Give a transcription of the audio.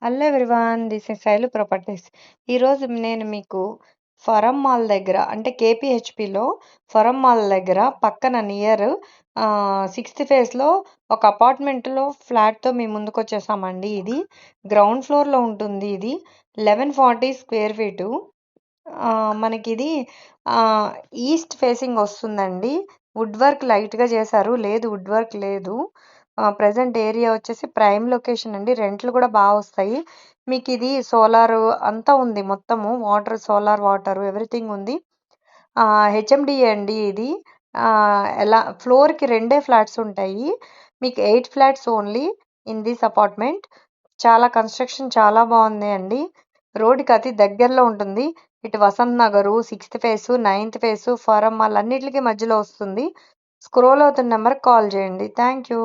Hello everyone, this is Shailu properties. ఈరోజు నేను మీకు ఫరం మాల్ దగ్గర అంటే కేపీహెచ్పిలో ఫరం మాల్ దగ్గర పక్కన నియర్ సిక్స్త్ ఫేజ్లో ఒక అపార్ట్మెంట్లో ఫ్లాట్తో మీ ముందుకు వచ్చేసామండి. ఇది గ్రౌండ్ ఫ్లోర్లో ఉంటుంది. ఇది 1140 స్క్వేర్ ఫీటు. మనకి ఇది ఈస్ట్ ఫేసింగ్ వస్తుందండి. వుడ్ వర్క్ లైట్గా చేశారు, లేదు వుడ్ వర్క్ లేదు. ప్రజెంట్ ఏరియా వచ్చేసి ప్రైమ్ లొకేషన్ అండి. రెంట్లు కూడా బాగా వస్తాయి మీకు. ఇది సోలార్ అంతా ఉంది, మొత్తము వాటర్, సోలార్ వాటర్ ఎవ్రీథింగ్ ఉంది. హెచ్ఎండిఏ అండి ఇది. ఎలా ఫ్లోర్కి 2 ఫ్లాట్స్ ఉంటాయి మీకు. 8 flats only in this apartment. చాలా కన్స్ట్రక్షన్ చాలా బాగుంది అండి. రోడ్డుకి అతి దగ్గరలో ఉంటుంది. ఇటు Vasant Nagar, sixth phase, 9th phase, Forum Mall అన్నిటికీ మధ్యలో వస్తుంది. స్క్రోల్ అవుతున్న నెంబర్కి కాల్ చేయండి. Thank you.